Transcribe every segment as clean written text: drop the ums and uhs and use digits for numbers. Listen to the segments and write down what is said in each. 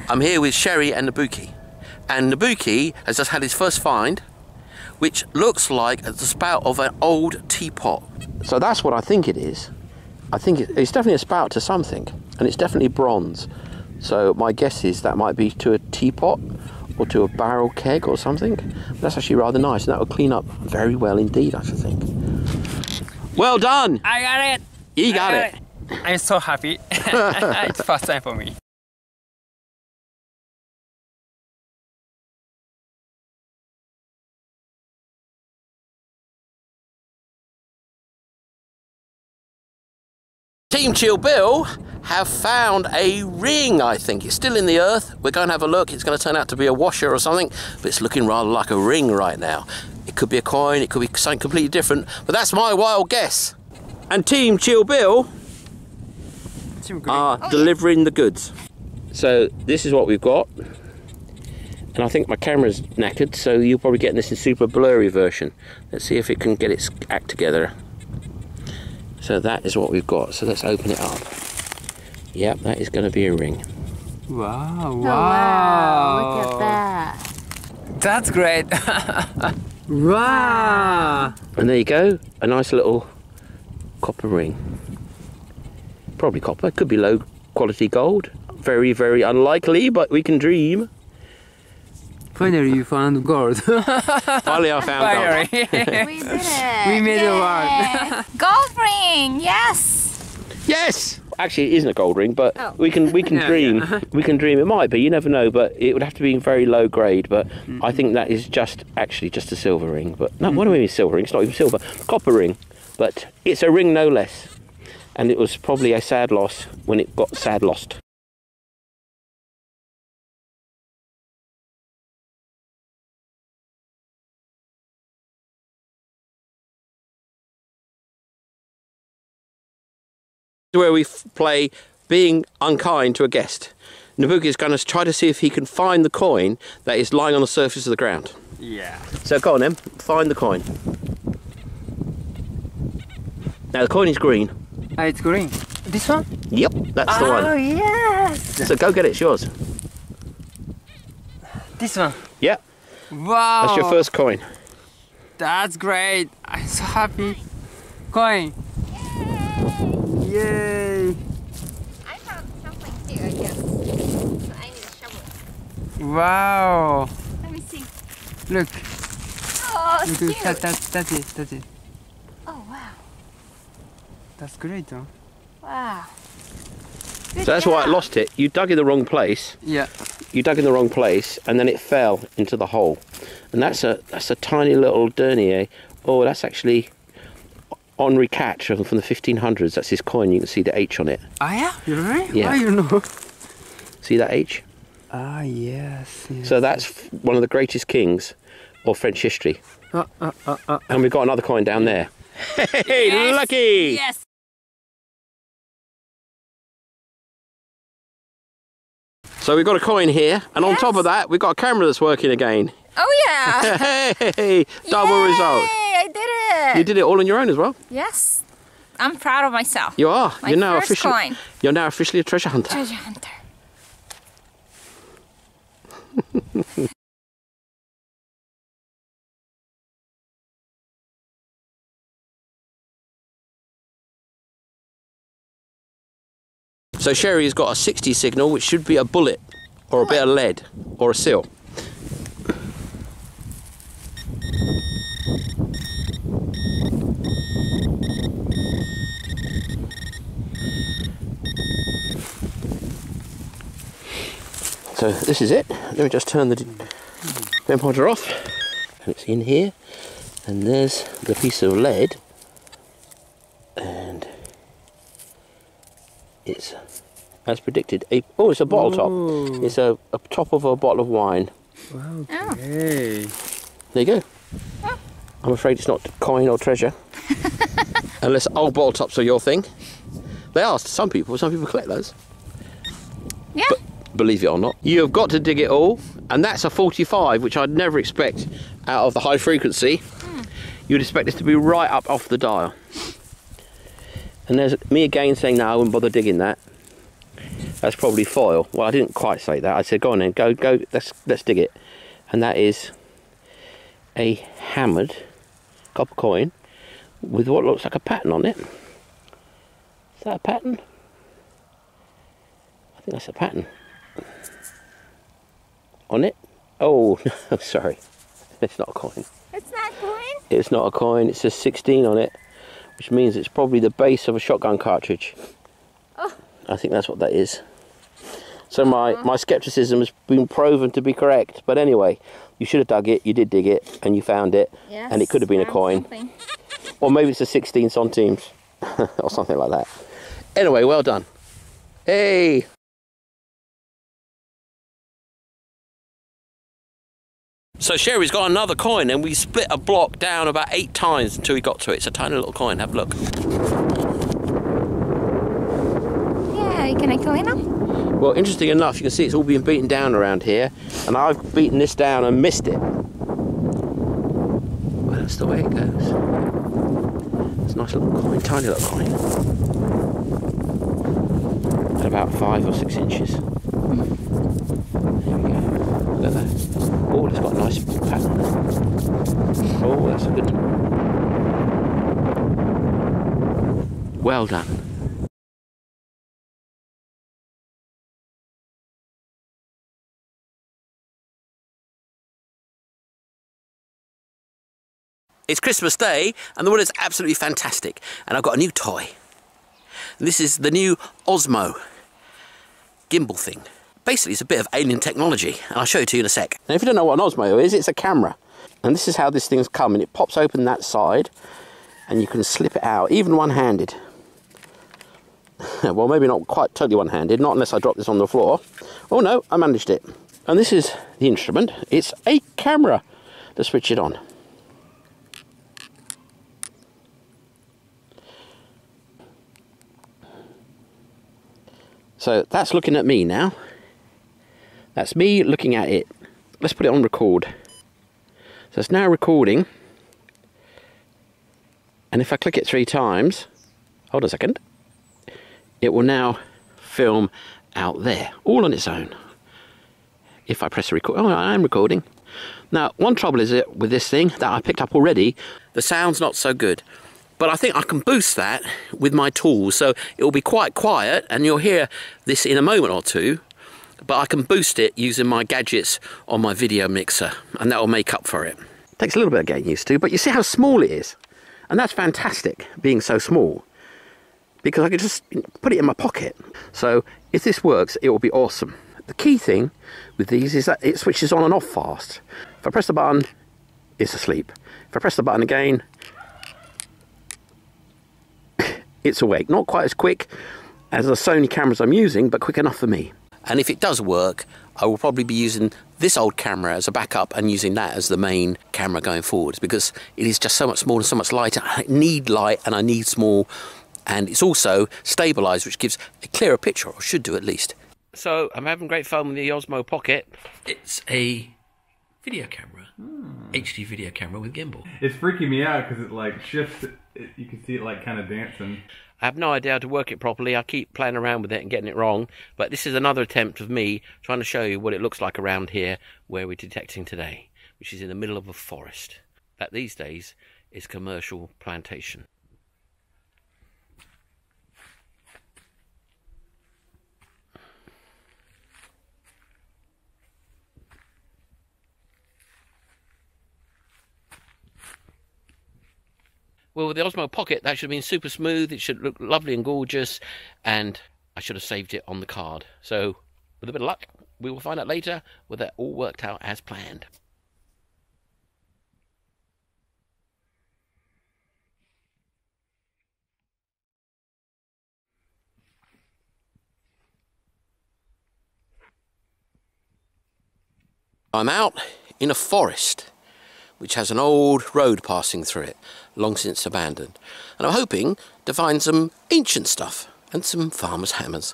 I'm here with Sherry and Nabuki. And Nabuki has just had his first find, which looks like the spout of an old teapot. So that's what I think it is. I think it's definitely a spout to something, and it's definitely bronze. So my guess is that might be to a teapot or to a barrel keg or something. That's actually rather nice, and that will clean up very well indeed, I should think. Well done! I got it! You got it! I'm so happy. It's first time for me. Team Chill Bill have found a ring, I think. It's still in the earth. We're going to have a look. It's going to turn out to be a washer or something, but it's looking rather like a ring right now. It could be a coin, it could be something completely different, but that's my wild guess. And Team Chill Bill are delivering the goods. So this is what we've got. And I think my camera's knackered, so you're probably getting this in super blurry version. Let's see if it can get its act together. So that is what we've got. So let's open it up. Yep, that is going to be a ring. Wow, wow. Oh, wow, look at that. That's great. Wow. And there you go, a nice little copper ring. Probably copper, could be low quality gold. Very, very unlikely, but we can dream. Finally you found gold. Finally I found gold. We did it. We made it work. Gold ring, yes. Yes! Actually, it isn't a gold ring, but we can dream. Yeah. We can dream. It might be. You never know. But it would have to be very low grade. But I think that is actually just a silver ring. But no, what do we mean silver ring? It's not even silver. Copper ring. But it's a ring no less. And it was probably a sad loss when it got sad lost. Where we play being unkind to a guest. Nabuki is going to try to see if he can find the coin that is lying on the surface of the ground. Yeah. So go on then, find the coin. Now the coin is green. It's green. This one? Yep, that's the one. Oh, yes. So go get it, it's yours. This one? Yep, Wow. that's your first coin. That's great. I'm so happy. Coin. Yay. I found something too, I guess. So I need a shovel. Wow. Let me see. Look. Oh, it's Look, cute. that's it. That's it. Oh, wow. That's great, huh? Wow. So that's why I lost it. You dug in the wrong place. Yeah. You dug in the wrong place and then it fell into the hole. And that's a tiny little denier. Oh, that's actually Henri Catch from the 1500s. That's his coin. You can see the H on it. Ah, yeah? You're right? Yeah. Why you know? See that H? Ah, yes. So that's one of the greatest kings of French history. And we've got another coin down there. Hey, Yes. lucky! Yes. So we've got a coin here, and on top of that, we've got a camera that's working again. Oh, yeah. Hey, double Yay, result. I did it. You did it all on your own as well. Yes. I'm proud of myself. You are. My You're now first officially. coin. You're now officially a treasure hunter. Treasure hunter. So Sherry's got a 60 signal, which should be a bullet, or a bit of lead, or a seal. So this is it. Let me just turn the pen pointer off, and it's in here. And there's the piece of lead, and it's, as predicted, it's a bottle top. It's a top of a bottle of wine. Okay. There you go. Oh. I'm afraid it's not coin or treasure. Unless old bottle tops are your thing. They are to some people. Some people collect those. Yeah. But believe it or not, you have got to dig it all. And that's a 45, which I'd never expect out of the high frequency. You'd expect this to be right up off the dial. And there's me again saying, no, I wouldn't bother digging that. That's probably foil. Well, I didn't quite say that. I said, go on then, go, let's dig it. And that is a hammered copper coin with what looks like a pattern on it. Is that a pattern? I think that's a pattern on it. Oh, no, sorry. It's not a coin. It's not a coin? It's not a coin. It says 16 on it, which means it's probably the base of a shotgun cartridge. Oh. I think that's what that is. So my skepticism has been proven to be correct. But anyway, you should have dug it. You did dig it, and you found it. Yes, and it could have been a coin. Something. Or maybe it's a 16 centimes. Or something like that. Anyway, well done. Hey! So Sherry's got another coin, and we split a block down about 8 times until we got to it. It's a tiny little coin. Have a look. Yeah, can I coin them? Well, interesting enough, you can see it's all been beaten down around here, and I've beaten this down and missed it. Well, that's the way it goes. It's a nice little coin, tiny little coin. At about 5 or 6 inches. There we go. Look at that. Oh, it's got a nice pattern on it. Oh, that's a good one. Well done. It's Christmas Day and the weather's absolutely fantastic, and I've got a new toy. This is the new Osmo gimbal thing. Basically it's a bit of alien technology, and I'll show it to you in a sec. Now if you don't know what an Osmo is, it's a camera. And this is how this thing's come, and it pops open that side and you can slip it out, even one-handed. Well, maybe not quite totally one-handed, not unless I drop this on the floor. Oh no, I managed it. And this is the instrument. It's a camera to switch it on. So that's looking at me now. That's me looking at it. Let's put it on record. So it's now recording. And if I click it 3 times, hold on a second, it will now film out there, all on its own. If I press record, oh, I am recording. Now, one trouble is it with this thing that I picked up already, the sound's not so good. But I think I can boost that with my tools, so it will be quite quiet, and you'll hear this in a moment or two, but I can boost it using my gadgets on my video mixer, and that will make up for it. Takes a little bit of getting used to, but you see how small it is, and that's fantastic, being so small, because I can just put it in my pocket. So if this works, it will be awesome. The key thing with these is that it switches on and off fast. If I press the button, it's asleep. If I press the button again, it's awake. Not quite as quick as the Sony cameras I'm using, but quick enough for me. And if it does work, I will probably be using this old camera as a backup and using that as the main camera going forwards, because it is just so much smaller, so much lighter. I need light and I need small, and it's also stabilised, which gives a clearer picture, or should do at least. So I'm having great fun with the Osmo Pocket. It's a video camera, HD video camera with gimbal. It's freaking me out because it like shifts. You can see it like kind of dancing. I have no idea how to work it properly. I keep playing around with it and getting it wrong. But this is another attempt of me trying to show you what it looks like around here where we're detecting today, which is in the middle of a forest. That these days is commercial plantation. Well, with the Osmo Pocket, that should have been super smooth. It should look lovely and gorgeous, and I should have saved it on the card. So, with a bit of luck, we will find out later whether that all worked out as planned. I'm out in a forest which has an old road passing through it, long since abandoned. And I'm hoping to find some ancient stuff and some farmers' hammers.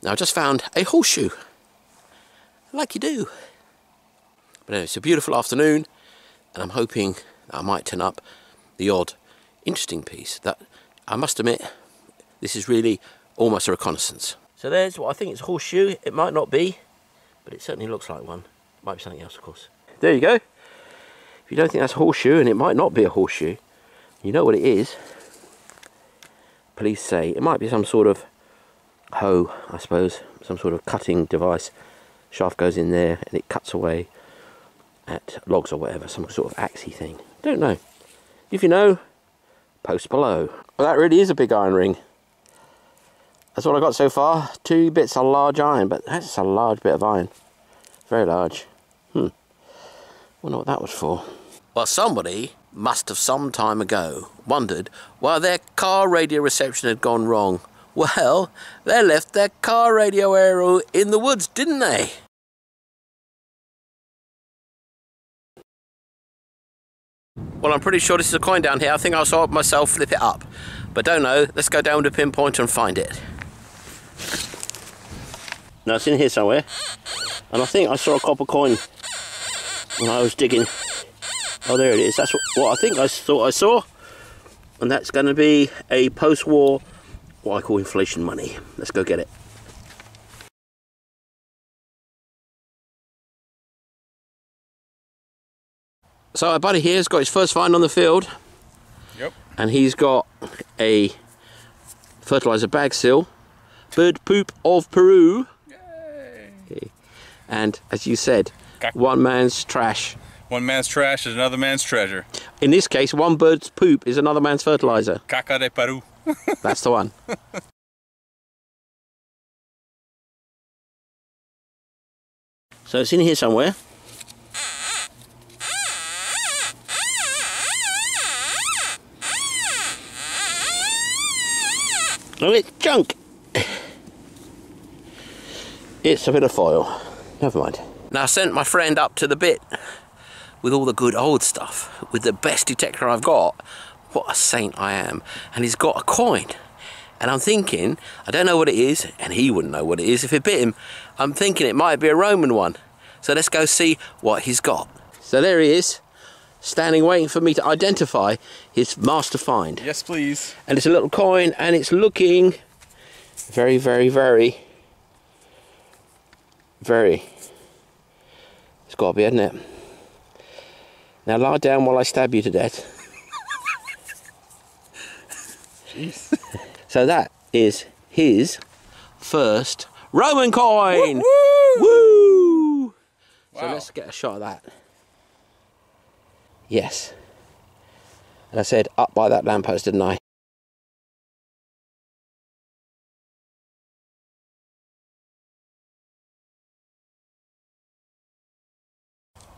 Now, I just found a horseshoe, like you do. But anyway, it's a beautiful afternoon, and I'm hoping that I might turn up the odd interesting piece that, I must admit, this is really almost a reconnaissance. So there's what I think it's a horseshoe. It might not be, but it certainly looks like one. Might be something else, of course. There you go. If you don't think that's a horseshoe, and it might not be a horseshoe, you know what it is, please say. It might be some sort of hoe, I suppose, some sort of cutting device. Shaft goes in there and it cuts away at logs or whatever, some sort of axey thing. Don't know. If you know, post below. Well, that really is a big iron ring. That's what I got so far. 2 bits of large iron, but that's a large bit of iron. Very large. Wonder what that was for. Well, somebody must have some time ago wondered why their car radio reception had gone wrong. Well, they left their car radio arrow in the woods, didn't they? Well, I'm pretty sure this is a coin down here. I think I saw it myself flip it up. But don't know. Let's go down to pinpoint and find it. No, it's in here somewhere. And I think I saw a copper coin when I was digging. Oh, there it is. That's what I think I thought I saw. And that's going to be a post-war, what I call inflation money. Let's go get it. So our buddy here's got his first find on the field. Yep. And he's got a fertilizer bag seal. Bird poop of Peru. Yay. Okay. And as you said, one man's trash. One man's trash is another man's treasure. In this case, one bird's poop is another man's fertilizer. Caca de Peru. That's the one. So it's in here somewhere. Oh, it's junk. It's a bit of foil. Never mind. Now I sent my friend up to the bit with all the good old stuff, with the best detector I've got. What a saint I am. And he's got a coin. And I'm thinking, I don't know what it is, and he wouldn't know what it is if it bit him. I'm thinking it might be a Roman one. So let's go see what he's got. So there he is, standing waiting for me to identify his master find. Yes, please. And it's a little coin, and it's looking very, very, very, very. It's got to be, hasn't it? Now lie down while I stab you to death. Jeez. So that is his first Roman coin. Woo! Woo! Wow. So let's get a shot of that. Yes. And I said up by that lamppost, didn't I?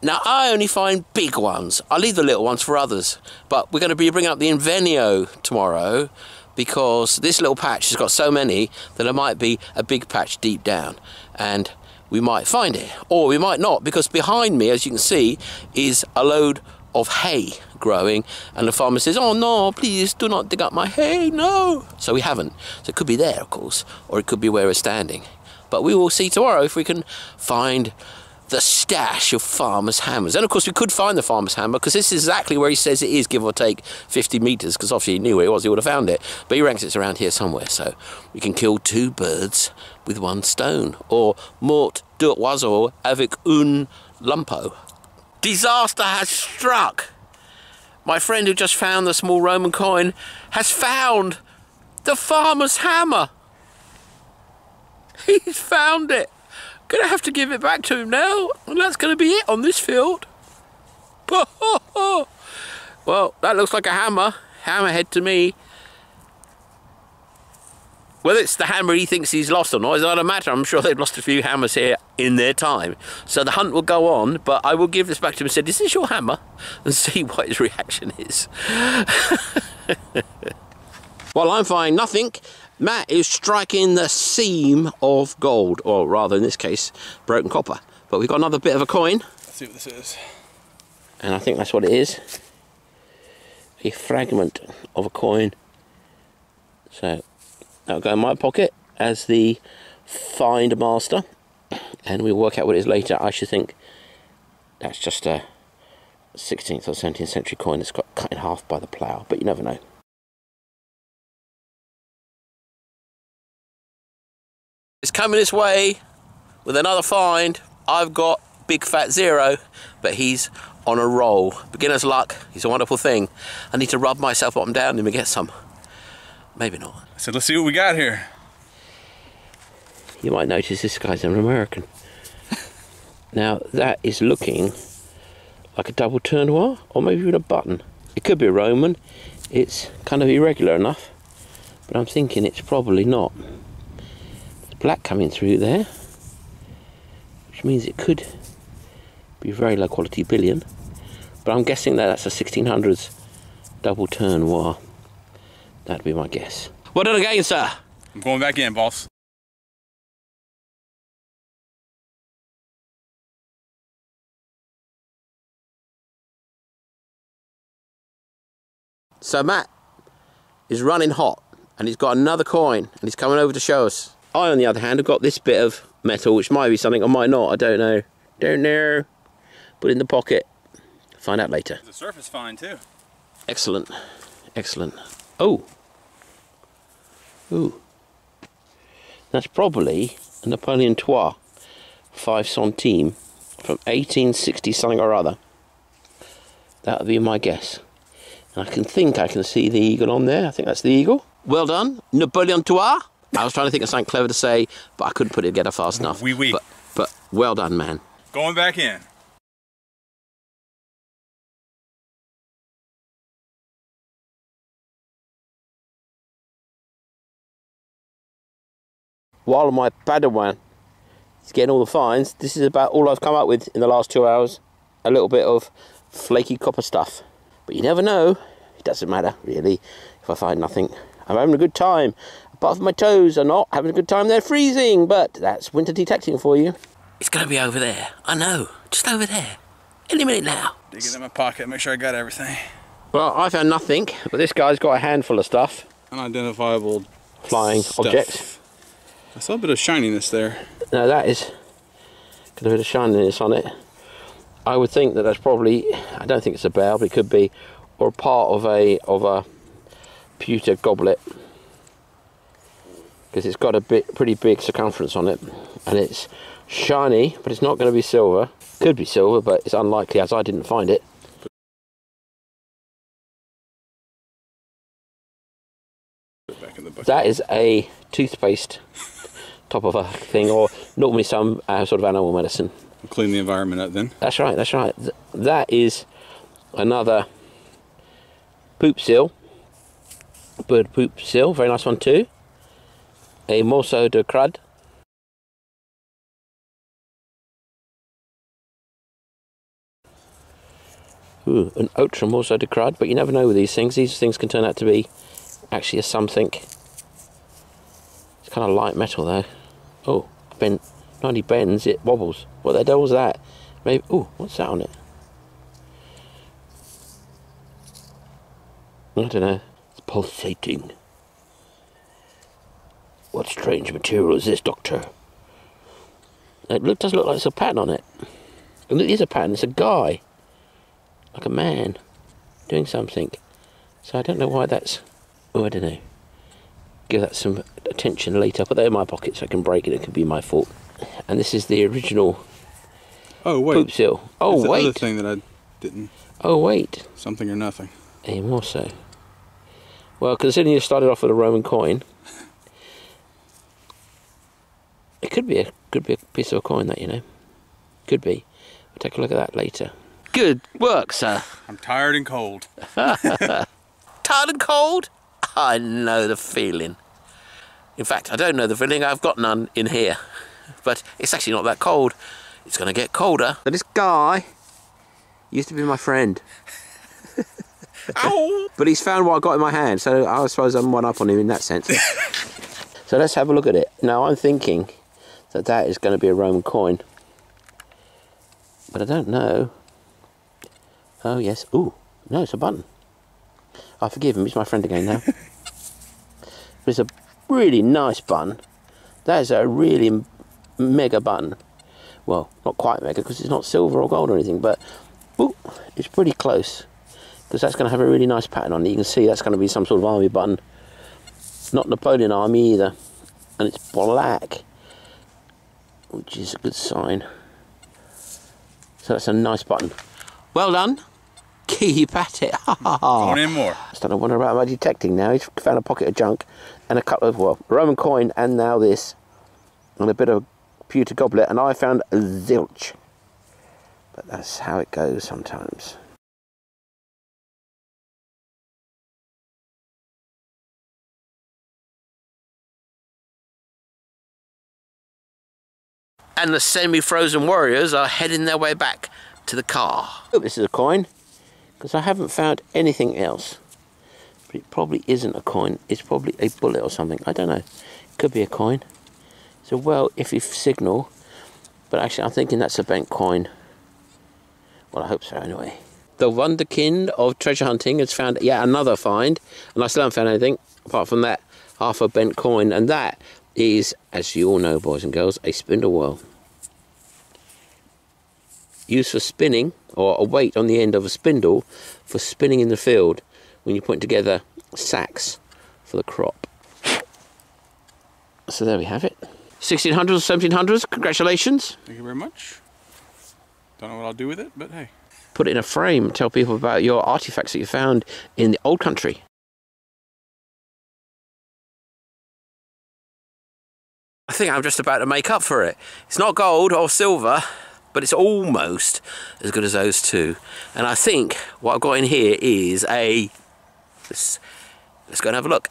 Now, I only find big ones. I leave the little ones for others. But we're going to be bringing up the Invenio tomorrow because this little patch has got so many that there might be a big patch deep down. And we might find it. Or we might not, because behind me, as you can see, is a load of hay growing. And the farmer says, oh no, please do not dig up my hay, no. So we haven't. So it could be there, of course, or it could be where we're standing. But we will see tomorrow if we can find the stash of farmer's hammers. And of course we could find the farmer's hammer because this is exactly where he says it is, give or take 50 metres, because obviously he knew where it was, he would have found it. But he reckons it's around here somewhere, so we can kill 2 birds with 1 stone, or mort deux oiseaux avec un lampeau. Disaster has struck. My friend who just found the small Roman coin has found the farmer's hammer. He's found it. Gonna have to give it back to him now, and that's gonna be it on this field. Well, that looks like a hammer. Hammerhead to me. Whether it's the hammer he thinks he's lost or not is not a matter. I'm sure they've lost a few hammers here in their time. So the hunt will go on, but I will give this back to him and say, is this your hammer? And see what his reaction is. Well, I'm finding nothing. Matt is striking the seam of gold, or rather in this case, broken copper. But we've got another bit of a coin. Let's see what this is. And I think that's what it is. A fragment of a coin. So that'll go in my pocket as the find master. And we'll work out what it is later. I should think that's just a 16th or 17th century coin that's got cut in half by the plough, but you never know. It's coming this way with another find. I've got Big Fat Zero, but he's on a roll. Beginner's luck. He's a wonderful thing. I need to rub myself up and down and get some. Maybe not. So let's see what we got here. You might notice this guy's an American. Now that is looking like a double Tournois, or maybe even a button. It could be a Roman. It's kind of irregular enough, but I'm thinking it's probably not. There's black coming through there, which means it could be very low quality billion, but I'm guessing that that's a 1600s double Tournois. That'd be my guess. Well done again, sir. I'm going back in, boss. So Matt is running hot, and he's got another coin, and he's coming over to show us. I, on the other hand, have got this bit of metal, which might be something or might not. I don't know. Don't know. Put it in the pocket. Find out later. The surface fine too. Excellent. Excellent. Oh. Ooh. That's probably a Napoleonic 5 centime from 1860 something or other. That would be my guess. And I can see the eagle on there. I think that's the eagle. Well done, Napoleonic. I was trying to think of something clever to say, but I couldn't put it together fast enough. Oui, oui. But well done, man. Going back in. While my Padawan is getting all the finds, this is about all I've come up with in the last 2 hours. A little bit of flaky copper stuff. But you never know. It doesn't matter, really, if I find nothing. I'm having a good time. Apart from my toes are not having a good time. They're freezing, but that's winter detecting for you. It's going to be over there. I know. Just over there. Any minute now. Digging in my pocket, make sure I got everything. Well, I found nothing, but this guy's got a handful of stuff. Unidentifiable flying stuff. Objects. I saw a bit of shininess there. No, that is got a bit of shininess on it. I would think that that's probably, I don't think it's a bell, but it could be, or part of a pewter goblet, because it's got a pretty big circumference on it, and it's shiny, but it's not going to be silver. Could be silver, but it's unlikely, as I didn't find it. Back in the bucket. That is a toothpaste top of a thing, or normally some sort of animal medicine. We'll clean the environment up then. That's right, that's right. That is another poop seal. Bird poop seal, very nice one too. A morceau de crud. Ooh, an ultra morceau de crud, but you never know with these things. These things can turn out to be actually a something. It's kind of light metal though. Oh, bend. Not only bends, it wobbles. What the hell was that? Maybe. Oh, what's that on it? I don't know. It's pulsating. What strange material is this, Doctor? It does look like there's a pattern on it. And it is a pattern. It's a guy, like a man, doing something. So I don't know why that's. Oh, I don't know. Give that some attention later. Put that in my pocket so I can break it. It could be my fault. And this is the original poop seal. Oh, it's wait. The other thing that I didn't. Oh, wait. Something or nothing. A more so. Well, considering you started off with a Roman coin, it could be a piece of a coin, that, you know. Could be. We'll take a look at that later. Good work, sir. I'm tired and cold. Tired and cold? I know the feeling. In fact, I don't know the feeling. I've got none in here. But it's actually not that cold. It's going to get colder. But this guy used to be my friend. Ow! But he's found what I got in my hand, so I suppose I'm one up on him in that sense. So let's have a look at it. Now, I'm thinking that that is going to be a Roman coin. But I don't know. Oh, yes. Ooh, no, it's a button. I forgive him, he's my friend again now. But it's a really nice button. That is a really mega button. Well, not quite mega, because it's not silver or gold or anything, but ooh, it's pretty close. Because that's going to have a really nice pattern on it. You can see that's going to be some sort of army button. Not Napoleon army either. And it's black. which is a good sign. So that's a nice button. Well done. Keep at it. Going in more. I started wondering about my detecting now. He's found a pocket of junk and a couple of, well, Roman coin and now this. And a bit of pewter goblet, and I found zilch. But that's how it goes sometimes. And the semi-frozen warriors are heading their way back to the car. I hope this is a coin, because I haven't found anything else. But it probably isn't a coin. It's probably a bullet or something. I don't know. Could be a coin. It's a well iffy signal. But actually I'm thinking that's a bent coin. Well, I hope so anyway. The wonderkind of treasure hunting has found yet another find. And I still haven't found anything apart from that half a bent coin. And that is, as you all know, boys and girls, a spindle whorl. Used for spinning, or a weight on the end of a spindle for spinning in the field when you're putting together sacks for the crop. So there we have it. 1600s, 1700s, congratulations. Thank you very much. Don't know what I'll do with it, but hey. Put it in a frame, tell people about your artifacts that you found in the old country. I think I'm just about to make up for it. It's not gold or silver, but it's almost as good as those two. And I think what I've got in here is a... Let's go and have a look.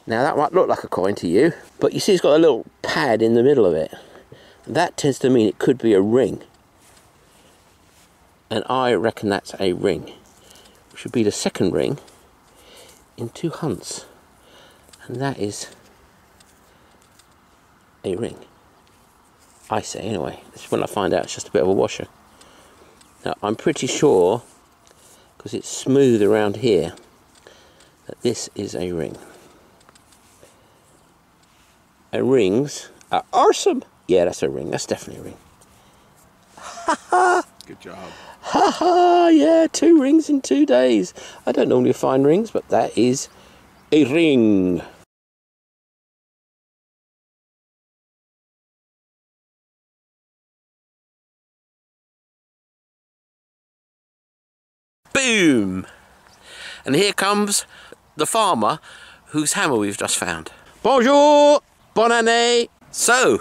Now that might look like a coin to you, but you see it's got a little pad in the middle of it. That tends to mean it could be a ring. And I reckon that's a ring. Which would be the second ring in 2 hunts. And that is a ring. I say anyway. This is when I find out it's just a bit of a washer. Now I'm pretty sure, because it's smooth around here, that this is a ring. And rings are awesome. Yeah, that's a ring. That's definitely a ring. Ha ha! Good job. Ha ha! Yeah, 2 rings in 2 days. I don't normally find rings, but that is a ring. Boom! And here comes the farmer whose hammer we've just found. Bonjour! Bonne année! So,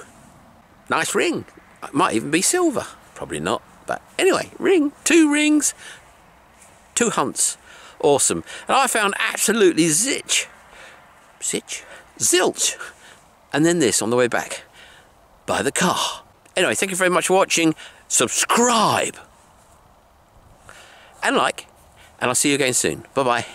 nice ring. It might even be silver. Probably not. But anyway, ring. 2 rings. 2 hunts. Awesome. And I found absolutely zilch. Zilch. And then this on the way back. By the car. Anyway, thank you very much for watching. Subscribe. And like. And I'll see you again soon. Bye-bye.